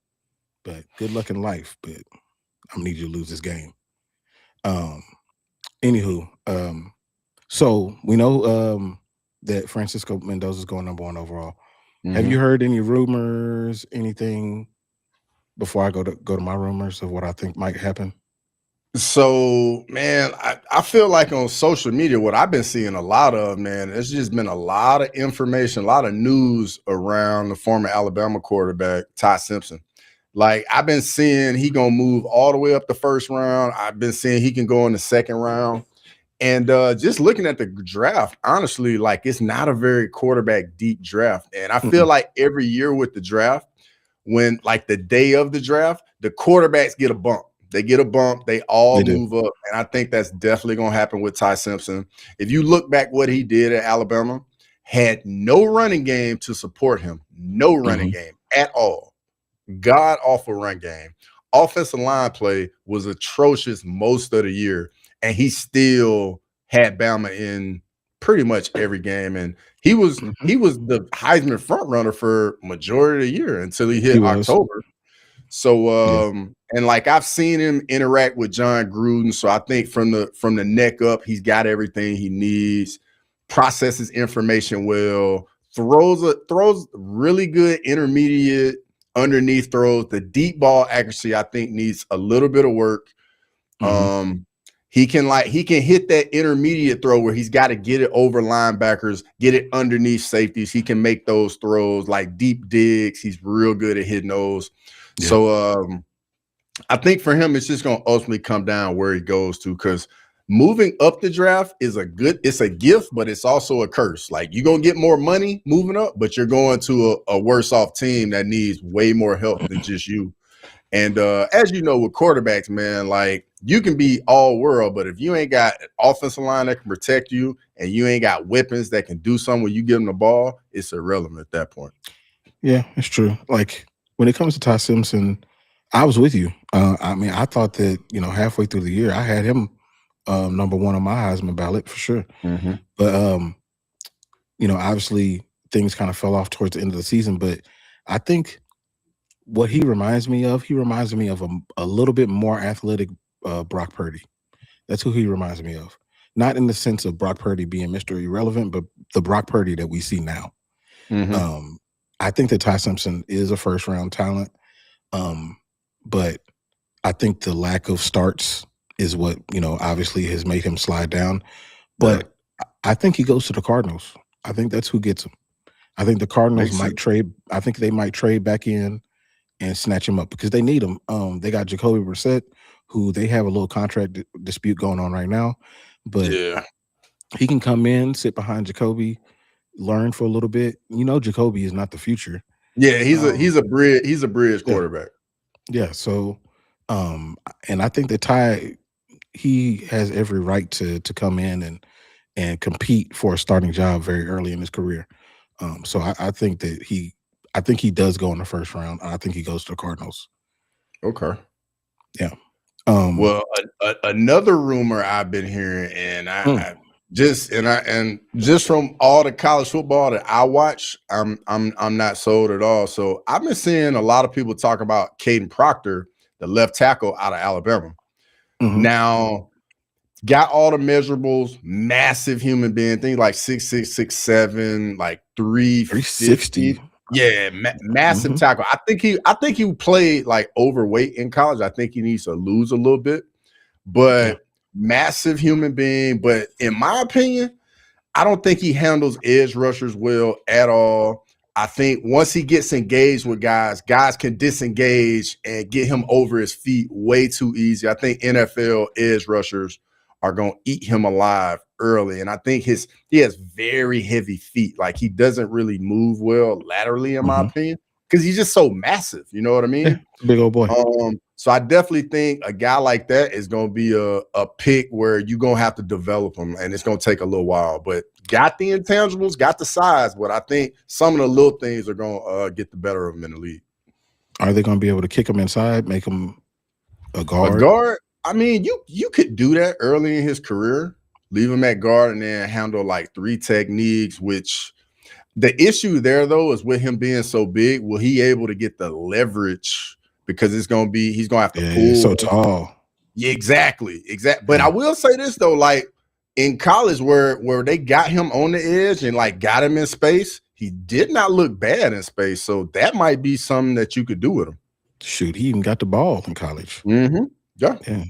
But good luck in life. But I'm gonna need you to lose this game. Anywho, so we know that Fernando Mendoza is going number 1 overall. Have you heard any rumors, anything before I go to my rumors of what I think might happen? So, man, I feel like on social media, what I've been seeing a lot of, man, it's just been a lot of information, a lot of news around the former Alabama quarterback, Ty Simpson. Like, I've been seeing he going to move all the way up the first round. I've been seeing he can go in the second round. And just looking at the draft, honestly, like it's not a very quarterback deep draft. And I feel like every year with the draft, when like the day of the draft, the quarterbacks get a bump. They get a bump. They all move up. And I think that's definitely going to happen with Ty Simpson. If you look back what he did at Alabama, had no running game to support him. No running game at all. God awful run game. Offensive line play was atrocious most of the year. And he still had Bama in pretty much every game. And he was the Heisman front runner for majority of the year until he hit October. So and like I've seen him interact with John Gruden. So I think from the neck up, he's got everything he needs, processes information well, throws really good intermediate underneath throws. The deep ball accuracy, I think, needs a little bit of work. He can hit that intermediate throw where he's got to get it over linebackers, get it underneath safeties. He can make those throws like deep digs. He's real good at hitting those. Yeah. So I think for him, it's just going to ultimately come down where he goes to, because moving up the draft is it's a gift, but it's also a curse. Like, you're gonna get more money moving up, but you're going to a worse off team that needs way more help than just you. And as you know, with quarterbacks, man, like, you can be all world, but if you ain't got an offensive line that can protect you and you ain't got weapons that can do something when you give them the ball, it's irrelevant at that point. Yeah, it's true. Like, when it comes to Ty Simpson, I was with you. I mean, I thought that, halfway through the year, I had him number one on my Heisman ballot for sure. Mm-hmm. But obviously things kind of fell off towards the end of the season. But I think what he reminds me of a little bit more athletic Brock Purdy. That's who he reminds me of. Not in the sense of Brock Purdy being Mr. Irrelevant, but the Brock Purdy that we see now. Mm-hmm. I think that Ty Simpson is a first round talent. But I think the lack of starts is what, obviously has made him slide down. But I think he goes to the Cardinals. I think that's who gets him. I think the Cardinals might trade. I think they might trade back in and snatch him up because they need him. They got Jacoby Brissett, who they have a little contract dispute going on right now. But he can come in, sit behind Jacoby, learn for a little bit. Jacoby is not the future. Yeah, he's a bridge quarterback. Yeah, so and I think that Ty, he has every right to come in and compete for a starting job very early in his career. So I think that he does go in the first round. I think he goes to the Cardinals. Okay. Yeah. Well, another rumor I've been hearing, and I just from all the college football that I watch, I'm not sold at all. So I've been seeing a lot of people talk about Caden Proctor, the left tackle out of Alabama. Mm-hmm. Now, got all the measurables, massive human being, things like 6'6", 6'7", like 360. Yeah, massive tackle. I think he played like overweight in college. I think he needs to lose a little bit, but massive human being. But in my opinion, I don't think he handles edge rushers well at all. I think once he gets engaged with guys can disengage and get him over his feet way too easy. I think NFL edge rushers are going to eat him alive early. And I think he has very heavy feet. Like, he doesn't really move well laterally, in my opinion, because he's just so massive. You know what I mean? Yeah, big old boy. So I definitely think a guy like that is going to be a pick where you're going to have to develop him, and it's going to take a little while. But got the intangibles, got the size, but I think some of the little things are going to get the better of him in the league. Are they going to be able to kick him inside, make him a guard? A guard? I mean, you could do that early in his career, leave him at guard and then handle like 3 techniques, which the issue there, though, is with him being so big, will he able to get the leverage? Because he's going to have to pull. He's so tall. Yeah, exactly. But I will say this, though, like in college where they got him on the edge and like got him in space, he did not look bad in space. So that might be something that you could do with him. Shoot, he even got the ball in college. Mm-hmm. Yeah.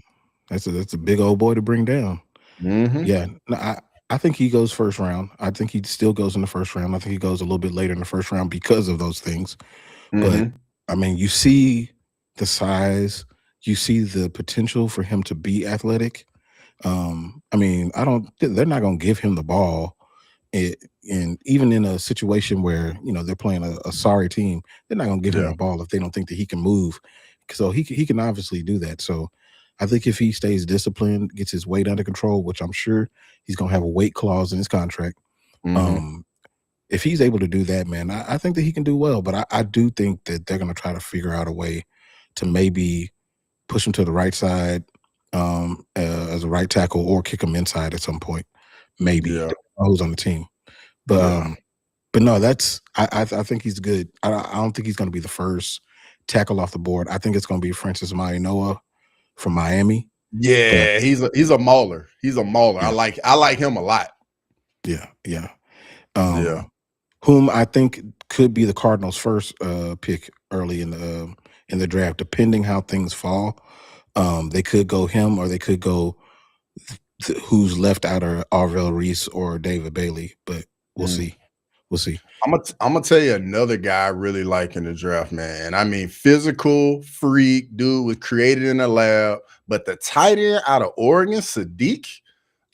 That's a big old boy to bring down. Mm-hmm. Yeah. No, I think he goes first round. I think he still goes in the first round. I think he goes a little bit later in the first round because of those things. But I mean, you see the size, you see the potential for him to be athletic. I mean, they're not going to give him the ball. And even in a situation where, they're playing a sorry team, they're not going to give him the ball if they don't think that he can move. So he can obviously do that. So I think if he stays disciplined, gets his weight under control, which I'm sure he's going to have a weight clause in his contract. If he's able to do that, man, I think that he can do well. But I do think that they're going to try to figure out a way to maybe push him to the right side as a right tackle or kick him inside at some point. Maybe who's on the team. But no, I think he's good. I don't think he's going to be the first tackle off the board. I think it's going to be Francis Maianoa from Miami. Yeah, he's a mauler. He's a mauler. Yeah. I like him a lot. Yeah. Whom I think could be the Cardinals' first pick early in the draft, depending how things fall. They could go him, or they could go who's left out of Arvell, Reese, or David Bailey. But we'll see. We'll see. I'm gonna tell you another guy I really like in the draft, man. And I mean, physical freak dude was created in a lab. But the tight end out of Oregon, Sadiq,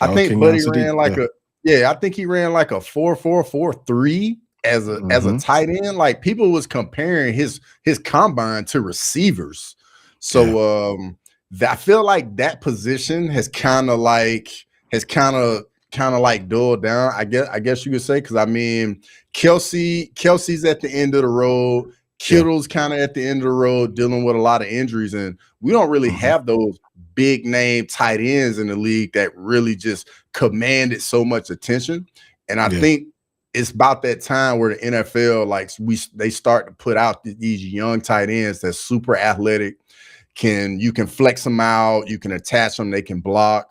I think Kenyon Buddy Sadiq, ran like I think he ran like a 4.443 as a tight end. Like people was comparing his combine to receivers. So I feel like that position has kind of dulled down. I guess you could say, because I mean Kelsey's at the end of the road. Kittle's kind of at the end of the road dealing with a lot of injuries, and we don't really have those big name tight ends in the league that really just commanded so much attention. And I think it's about that time where the NFL, they start to put out these young tight ends that's super athletic. You can flex them out, you can attach them, they can block.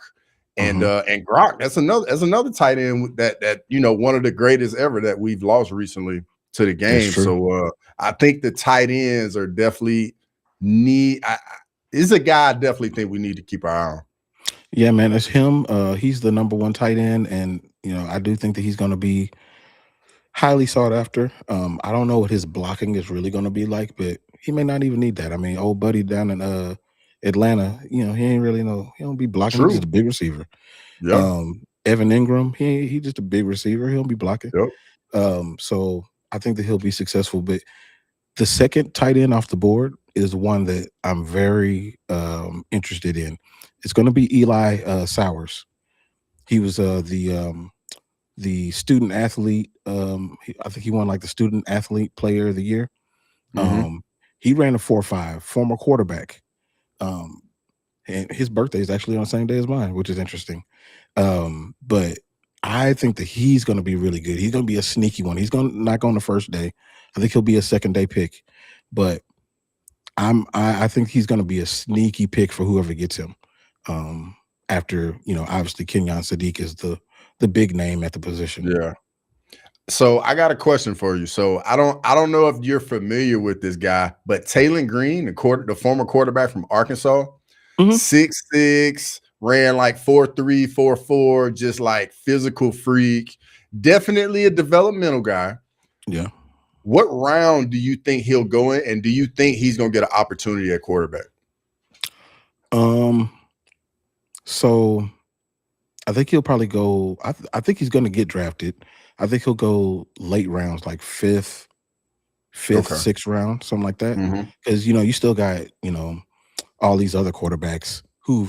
And Gronk, that's another tight end that one of the greatest ever that we've lost recently to the game. So I think the tight ends are definitely is a guy I definitely think we need to keep our eye on. Yeah, man, it's him. He's the number one tight end, and I do think that he's going to be highly sought after. I don't know what his blocking is really going to be like, but he may not even need that. I mean, old buddy down in Atlanta, he ain't really he don't be blocking. He's just a big receiver. Yeah. Evan Ingram, he just a big receiver. He don't be blocking. Yep. So I think that he'll be successful. But the second tight end off the board is one that I'm very interested in. It's going to be Eli Sowers. He was the student athlete. I think he won like the student athlete player of the year. He ran a 4.5, former quarterback. And his birthday is actually on the same day as mine, which is interesting. But I think that he's going to be really good. He's going to be a sneaky one. He's going to not go on the first day. I think he'll be a second day pick, but I think he's going to be a sneaky pick for whoever gets him. After obviously Kenyon Sadiq is the big name at the position. Yeah. So I got a question for you. So I don't know if you're familiar with this guy, but Taylor Green, the former quarterback from Arkansas, 6'6", ran like 4.3, 4.4, just like physical freak. Definitely a developmental guy. Yeah. What round do you think he'll go in, and do you think he's gonna get an opportunity at quarterback? So I think he'll probably go. I think he's going to get drafted. I think he'll go late rounds, like fifth, sixth round, something like that. Because you still got all these other quarterbacks who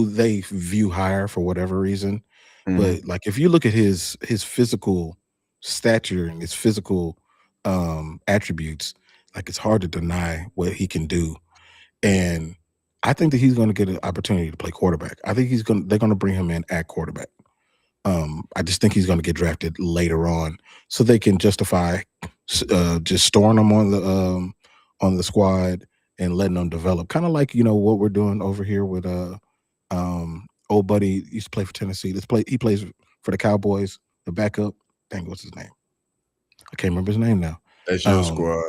they view higher for whatever reason. But like if you look at his physical stature and his physical attributes, like it's hard to deny what he can do. And I think that he's going to get an opportunity to play quarterback. I think they're going to bring him in at quarterback. I just think he's going to get drafted later on, so they can justify just storing him on the squad and letting them develop, kind of like what we're doing over here with old buddy used to play for Tennessee. He plays for the Cowboys. The backup, dang, what's his name? I can't remember his name now. That's your squad.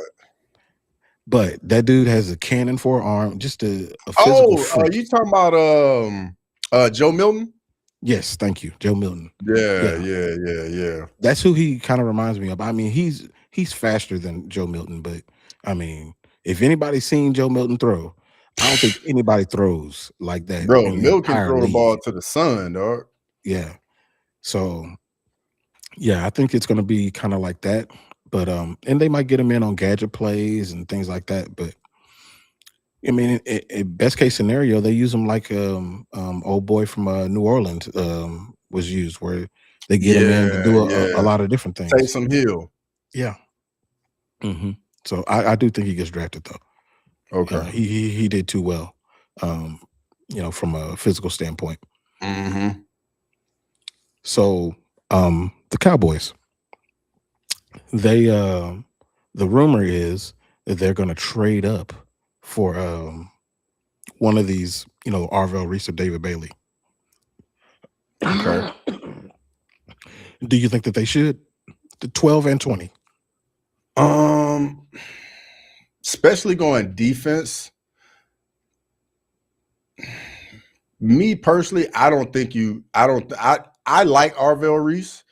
But that dude has a cannon for an arm, just a physical freak. You talking about Joe Milton? Yes, thank you, Joe Milton. Yeah. That's who he kind of reminds me of. I mean, he's faster than Joe Milton, but I mean, if anybody's seen Joe Milton throw, I don't think anybody throws like that. Bro, Milton can throw the ball to the sun, dog. Yeah. So, yeah, I think it's going to be kind of like that. But and they might get him in on gadget plays and things like that. But I mean, in best case scenario, they use him like old boy from New Orleans was used, where they get him in to do a lot of different things. Taysom Hill. Yeah. So I do think he gets drafted though. Okay. He did too well, from a physical standpoint. So the Cowboys. They the rumor is that they're going to trade up for one of these, Arvell, Reese, or David Bailey. Okay. Do you think that they should? The 12 and 20. Especially going defense. Me personally, I like Arvell Reese.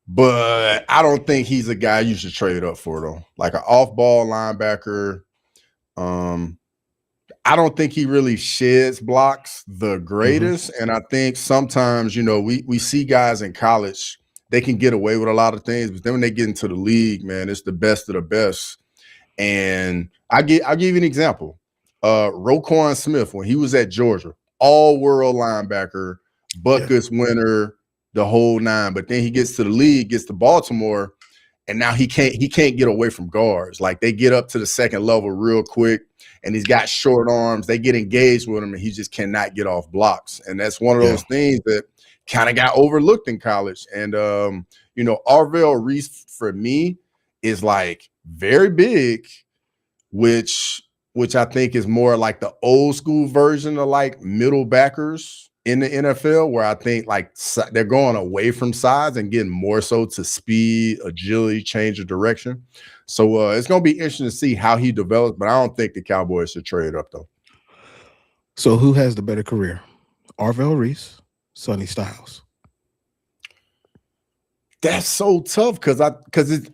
But I don't think he's a guy you should trade up for, though. Like an off-ball linebacker. I don't think he really sheds blocks the greatest. And I think sometimes, we see guys in college, they can get away with a lot of things, but then when they get into the league, man, it's the best of the best. And I'll give you an example. Roquan Smith, when he was at Georgia, all-world linebacker, buckets winner, the whole nine. But then he gets to the league, gets to Baltimore, and now he can't get away from guards. Like, they get up to the second level real quick, and he's got short arms. They get engaged with him, and he just cannot get off blocks. And that's one of those things that kind of got overlooked in college. And Arvell Reese, for me, is like very big, which I think is more like the old school version of like middle backers in the NFL, where I think like they're going away from size and getting more so to speed, agility, change of direction. So it's going to be interesting to see how he develops, but I don't think the Cowboys should trade up though. So who has the better career? Arvell Reese, Sonny Styles? That's so tough because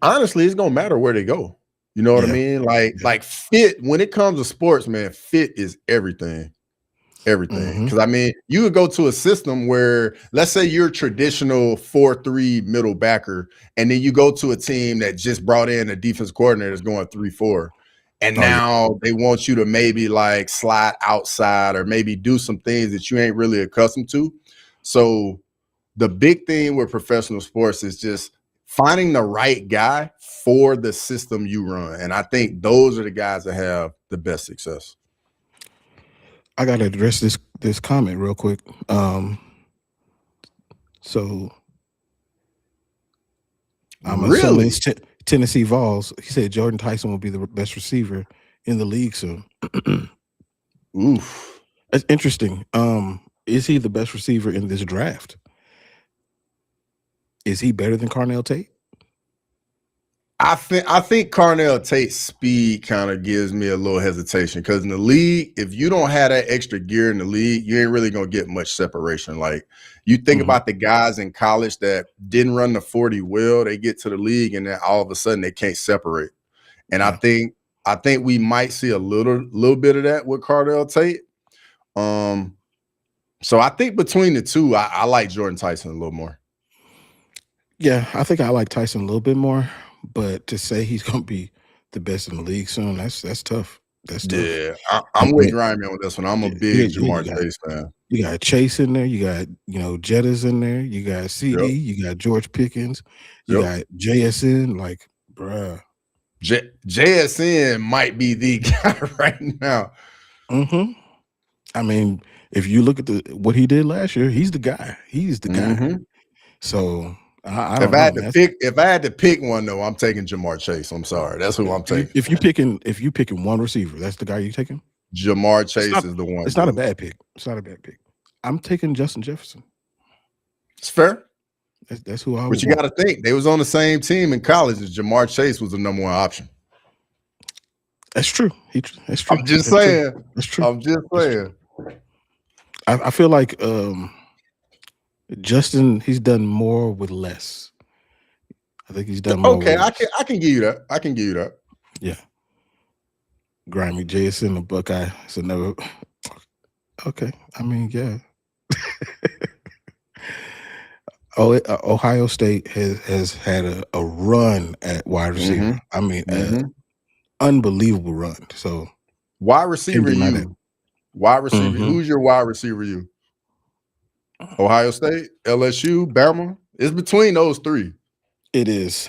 honestly, it's going to matter where they go. You know what I mean? Like fit, when it comes to sports, man, fit is everything. Because I mean, you would go to a system where, let's say you're a traditional 4-3 middle backer, and then you go to a team that just brought in a defense coordinator that's going 3-4, and now they want you to maybe like slide outside or maybe do some things that you ain't really accustomed to. So the big thing with professional sports is just finding the right guy for the system you run. And I think those are the guys that have the best success. I got to address this comment real quick. So I'm assuming it's Tennessee Vols. He said Jordan Tyson will be the best receiver in the league soon. Oof. That's interesting. Is he the best receiver in this draft? Is he better than Carnell Tate? I think Carnell Tate's speed kind of gives me a little hesitation, because in the league, if you don't have that extra gear in the league, you ain't really gonna get much separation. Like, you think about the guys in college that didn't run the 40 well, they get to the league and then all of a sudden they can't separate. And I think we might see a little bit of that with Carnell Tate. So I think between the two, I like Jordan Tyson a little more. Yeah, I think I like Tyson a little bit more. But to say he's going to be the best in the league soon, that's tough. That's tough. Yeah, I'm with Grimy on this one. I'm a big Jamar Chase fan. You got Chase in there. You got, Jettas in there. You got CD. You got George Pickens. You got JSN. Like, bruh. JSN might be the guy right now. I mean, if you look at what he did last year, he's the guy. He's the guy. So if I had to pick one, though, I'm taking Jamar Chase. I'm sorry, that's who I'm taking. If you picking one receiver, that's the guy you taking. Jamar Chase is the one. It's not a bad pick. I'm taking Justin Jefferson. It's fair. That's who I. But you got to think, they was on the same team in college as Jamar Chase was the number one option. That's true. That's true. I'm just saying. That's true. I'm just saying. I feel like Justin, he's done more with less. I think he's done more. Okay, I can give you that. I can give you that. Yeah. Grimy JSN, the Buckeye. So never. Okay. I mean, yeah. Ohio State has had a run at wide receiver. I mean, an unbelievable run. So wide receiver, you. Wide receiver. Who's your wide receiver? You. Ohio State, LSU, Bama. It's between those three. It is.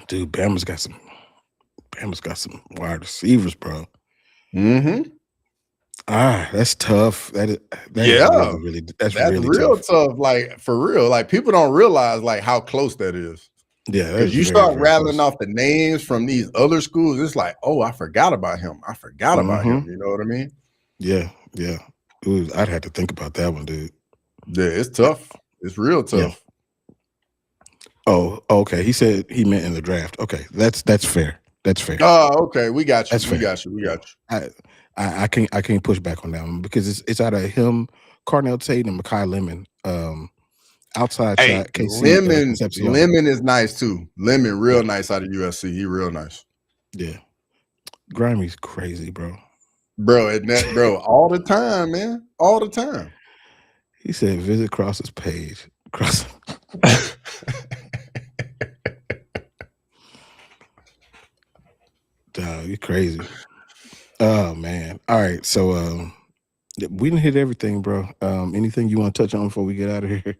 Dude, Bama's got some wide receivers, bro. That's tough. That's really real tough. Like, for real. Like, people don't realize like how close that is. Yeah, because you start rattling off the names from these other schools, it's like, oh, I forgot about him. You know what I mean? Yeah. Ooh, I'd have to think about that one, dude. Yeah, it's tough. It's real tough. Yeah. Oh, okay. He said he meant in the draft. Okay, that's fair. That's fair. Oh, okay. We got you. That's fair. We got you. I can't push back on that one because it's out of him, Carnell Tate, and Mekhi Lemon. Outside shot. Lemon is nice too. Lemon, real nice out of USC. He real nice. Yeah. Grimey's crazy, bro. Bro, isn't that, bro, all the time, man. All the time. He said, visit Cross's page. Cross. Dog, you crazy. Oh, man. All right. So we didn't hit everything, bro. Anything you want to touch on before we get out of here?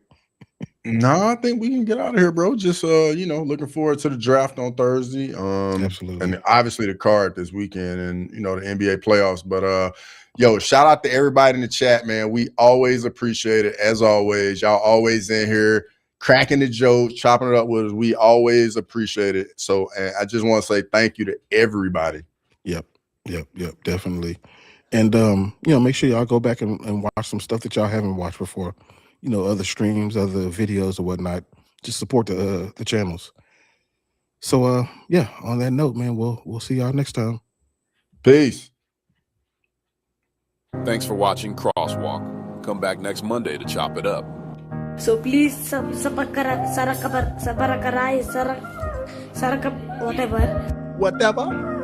No, I think we can get out of here, bro. Just looking forward to the draft on Thursday. Absolutely. And obviously the card this weekend and the NBA playoffs. But shout out to everybody in the chat, man. We always appreciate it. As always, y'all always in here cracking the jokes, chopping it up with us. We always appreciate it. So I just want to say thank you to everybody. Yep, definitely. And make sure y'all go back and watch some stuff that y'all haven't watched before. Other streams, other videos or whatnot. Just support the channels. So on that note, man, we'll see y'all next time. Peace. Thanks for watching Crosswalk. Come back next Monday to chop it up. So please whatever.